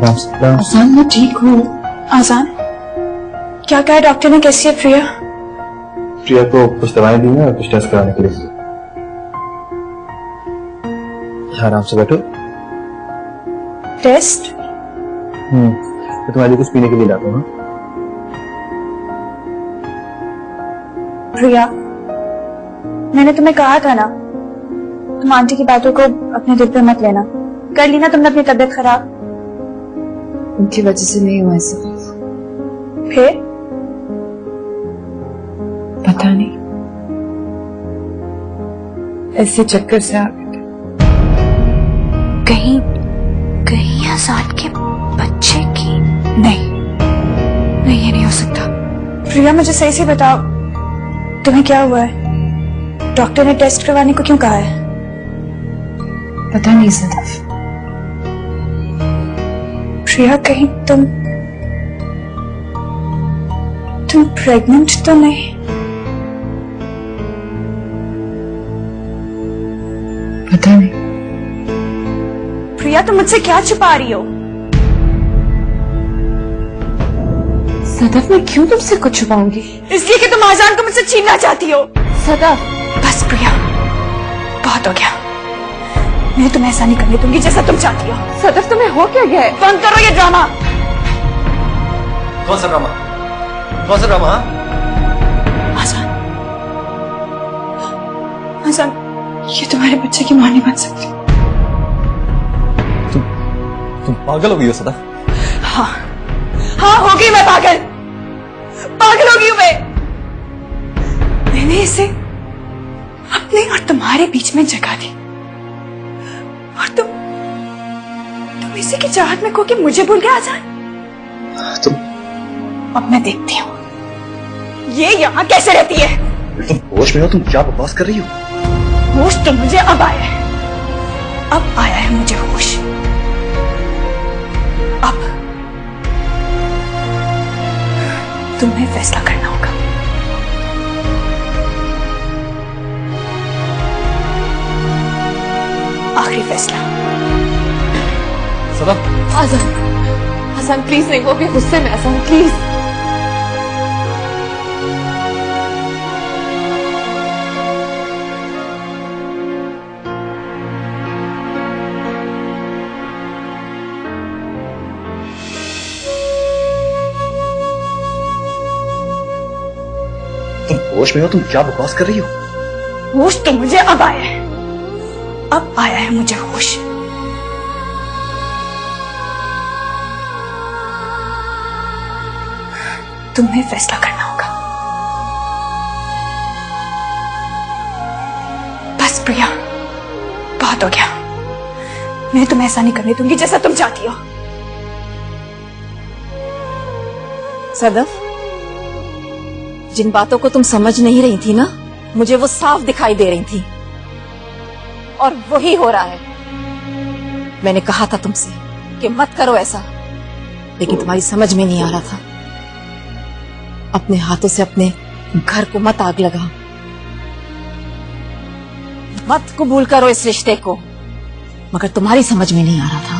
आराम से। आसान, मैं ठीक हूँ। आसान, क्या कहा डॉक्टर ने? कैसी है प्रिया? प्रिया को कुछ दवाएं दी हैं और कुछ टेस्ट कराने के लिए। आराम से बैठो। टेस्ट? तो तुम्हारे लिए कुछ पीने के लिए लाता हूँ। प्रिया, मैंने तुम्हें कहा था ना, तुम आंटी की बातों को अपने दिल पे मत लेना। कर ली ना तुमने अपनी तबीयत खराब। उनकी वजह से नहीं हुआ ऐसा। फिर? पता नहीं, ऐसे चक्कर से आ गए थे। कहीं कहीं आसान के बच्चे की? नहीं नहीं, ये नहीं हो सकता। प्रिया, मुझे सही से बताओ, तुम्हें क्या हुआ है? डॉक्टर ने टेस्ट करवाने को क्यों कहा है? पता नहीं सदफ। प्रिया, कहीं तुम प्रेग्नेंट तो नहीं? पता नहीं। प्रिया, तुम मुझसे क्या छुपा रही हो? सदफ, मैं क्यों तुमसे कुछ छुपाऊंगी? इसलिए कि तुम आजान को मुझसे छीनना चाहती हो। सदफ, बस प्रिया, बहुत हो गया। मैं तुम्हें ऐसा नहीं करने दूंगी जैसा तुम चाहती हो। सदफ, तुम्हें हो क्या गया है? बंद करो ये ड्रामा। कौन सा ड्रामा? कौन सा ड्रामा? आजान, आजान, ये तुम्हारे बच्चे की मां नहीं बन सकती। तुम पागल हो गई हो सदा। हाँ हाँ, हो गई मैं पागल। पागल हो गई हूं मैं। मैंने इसे अपने और तुम्हारे बीच में जगह दी, और तुम इसी की चाहत में खो के मुझे भूल गया आजान। अब मैं देखती हूँ ये यहाँ कैसे रहती है। तुम होश में हो? तुम क्या बकवास कर रही हो? होश तो मुझे अब आया है। अब आया है मुझे होश। अब तुम्हें फैसला करना होगा। आखिरी फैसला। सदा, आसान, आसान प्लीज नहीं, वो भी गुस्से में। आसान प्लीज। तुम होश में हो? तुम क्या बकवास कर रही हो? होश तो मुझे अब आया है। अब आया है मुझे होश। तुम्हें फैसला करना होगा। बस प्रिया, बहुत हो गया। मैं तुम्हें ऐसा नहीं करने दूंगी जैसा तुम चाहती हो। सदफ, जिन बातों को तुम समझ नहीं रही थी ना, मुझे वो साफ दिखाई दे रही थी, और वही हो रहा है। मैंने कहा था तुमसे कि मत करो ऐसा, लेकिन तुम्हारी समझ में नहीं आ रहा था। अपने हाथों से अपने घर को मत आग लगाओ, मत कबूल करो इस रिश्ते को, मगर तुम्हारी समझ में नहीं आ रहा था।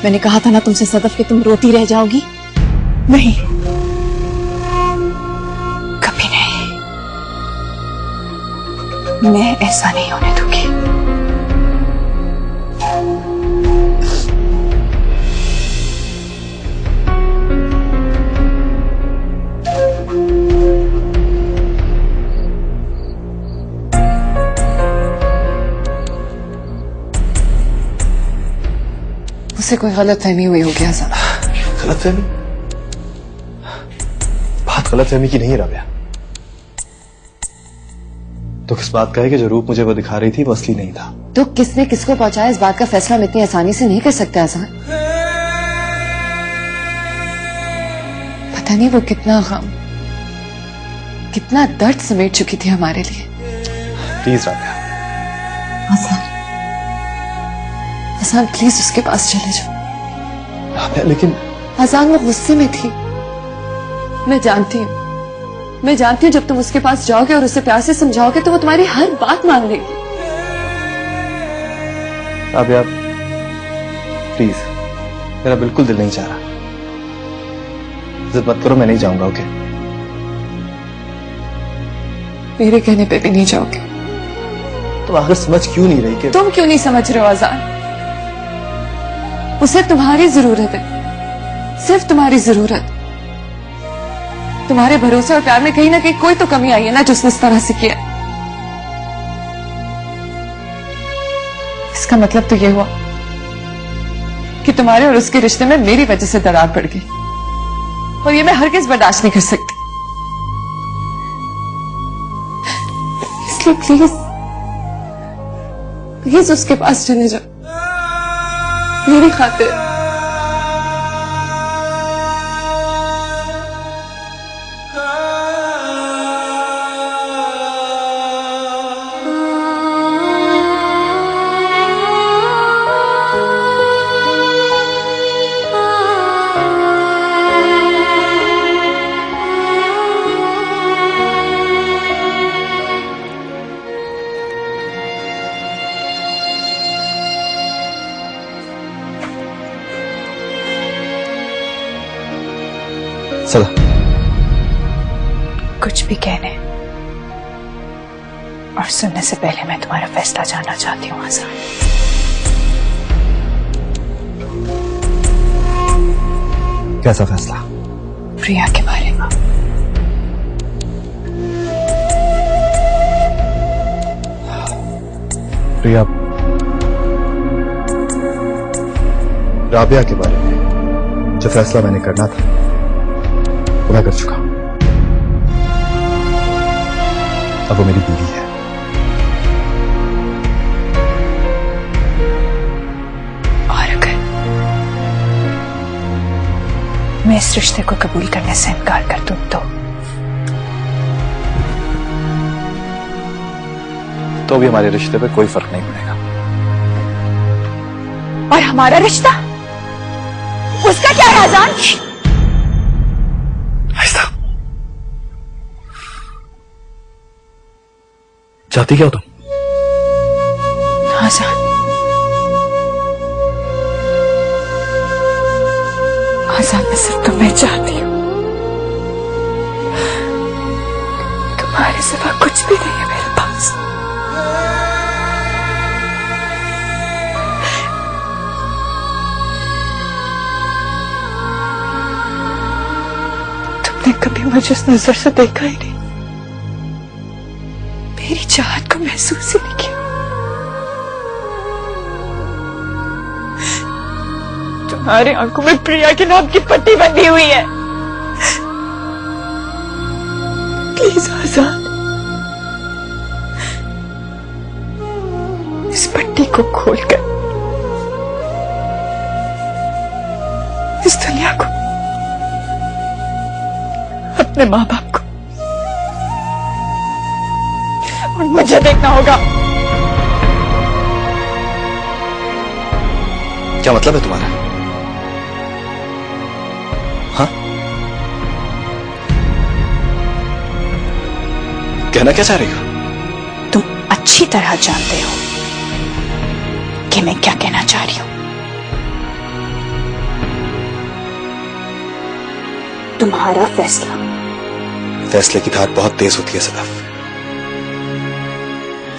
मैंने कहा था ना तुमसे सदफ कि तुम रोती रह जाओगी। नहीं, कभी नहीं। मैं ऐसा नहीं होने दूंगी। मुझसे कोई गलतफहमी हुई होगी आसान। गलतफहमी? बात गलतफहमी की नहीं है राबिया। तो किस बात का है कि जो रूप मुझे वो दिखा रही थी वो असली नहीं था? तो किसने किसको पहुंचाया, इस बात का फैसला हम इतनी आसानी से नहीं कर सकते आसान। पता नहीं वो कितना गम, कितना दर्द समेट चुकी थी हमारे लिए। प्लीज राबिया। आसान, आसान प्लीज उसके पास चले जाओ। राबिया, लेकिन आसान वो गुस्से में थी, मैं जानती हूँ। मैं जानती हूँ जब तुम उसके पास जाओगे और उसे प्यार से समझाओगे तो वो तुम्हारी हर बात मान लेगी। राबिया, प्लीज मेरा बिल्कुल दिल नहीं चाह रहा। जिद मत करो, मैं नहीं जाऊंगा। ओके? मेरे कहने पे भी नहीं जाओगे? तुम आखिर समझ क्यों नहीं रही कि तुम क्यों नहीं समझ रहे हो आजान? उसे तुम्हारी जरूरत है, सिर्फ तुम्हारी जरूरत। तुम्हारे भरोसे और प्यार में कहीं ना कहीं कोई तो कमी आई है ना, जो उसने इस तरह से किया। इसका मतलब तो ये हुआ कि तुम्हारे और उसके रिश्ते में मेरी वजह से दरार पड़ गई, और ये मैं हरगिज़ बर्दाश्त नहीं कर सकती। इसलिए प्लीज प्लीज उसके पास चले जाओ, मेरी खातिर। चलो। कुछ भी कहने और सुनने से पहले मैं तुम्हारा फैसला जानना चाहती हूँ आजान। कैसा फैसला? प्रिया के बारे में। प्रिया, राबिया के बारे में जो फैसला मैंने करना था वो मैं कर चुका हूं। अब वो मेरी बीवी है। और अगर मैं इस रिश्ते को कबूल करने से इनकार कर दूं तो भी हमारे रिश्ते पे कोई फर्क नहीं पड़ेगा। और हमारा रिश्ता, उसका क्या है आजान? आहिस्ता। चाहती क्या हो तुम? आजान, आजान मैं सिर्फ तुम्हें चाहती हूँ। तुम्हारे सिवा कुछ भी नहीं है मेरे पास। तुमने कभी मुझे उस नजर से देखा ही नहीं, मेरी चाहत को महसूस ही नहीं किया। तुम्हारी आंखों में प्रिया के नाम की पट्टी बंधी हुई है। प्लीज आजान, इस पट्टी को खोलकर इस दुनिया को, अपने माँ बाप को और मुझे देखना होगा। क्या मतलब है तुम्हारा? हाँ, कहना क्या चाह रही हो? तुम अच्छी तरह जानते हो कि मैं क्या कहना चाह रही हूं। तुम्हारा फैसला। फैसले की धार बहुत तेज होती है सदफ।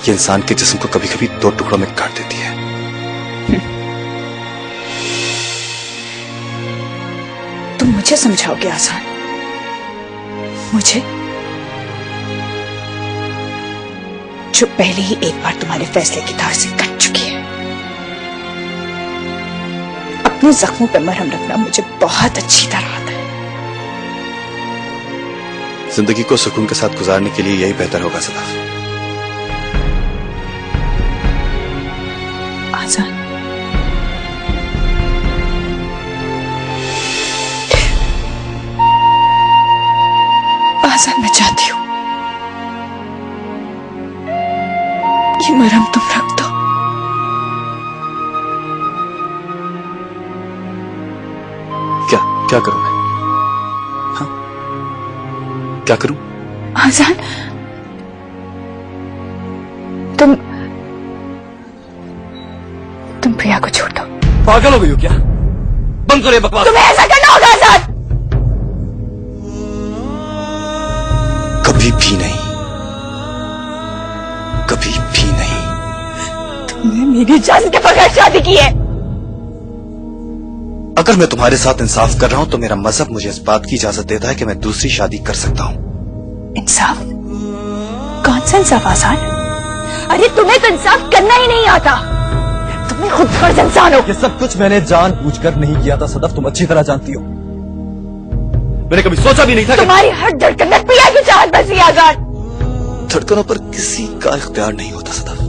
ये इंसान के जिस्म को कभी कभी दो टुकड़ों में काट देती है। तुम मुझे समझाओगे आजान? मुझे, जो पहले ही एक बार तुम्हारे फैसले की धार से कट चुकी है। अपने जख्मों पर मरहम रखना मुझे बहुत अच्छी तरह आता है। जिंदगी को सुकून के साथ गुजारने के लिए यही बेहतर होगा सदफ। आजान, आजान मैं चाहती हूं ये मरहम तुम रख दो। क्या करूं मैं? हाँ? क्या करूं? आजान, तुम प्रिया को छोड़ दो। पागल हो गई हो क्या? बंद करो ये बकवास। तुम्हें ऐसा करना होगा आजाद। कभी भी नहीं, कभी भी नहीं। तुमने मेरी इजाजत के बगैर शादी की है। अगर मैं तुम्हारे साथ इंसाफ कर रहा हूं तो मेरा मजहब मुझे इस बात की इजाजत देता है कि मैं दूसरी शादी कर सकता हूं। इंसाफ? कौन सा इंसाफ आजाद? अरे तुम्हें तो इंसाफ करना ही नहीं आता। तुम्हें खुद फर्ज इंसान हो। ये सब कुछ मैंने जानबूझकर नहीं किया था सदफ, तुम अच्छी तरह जानती हो। मैंने कभी सोचा भी नहीं था तुम्हारी हर धड़कन में पिया की चाहत बसी आजाद। धड़कनों पर किसी का इख्तियार नहीं होता सदफ।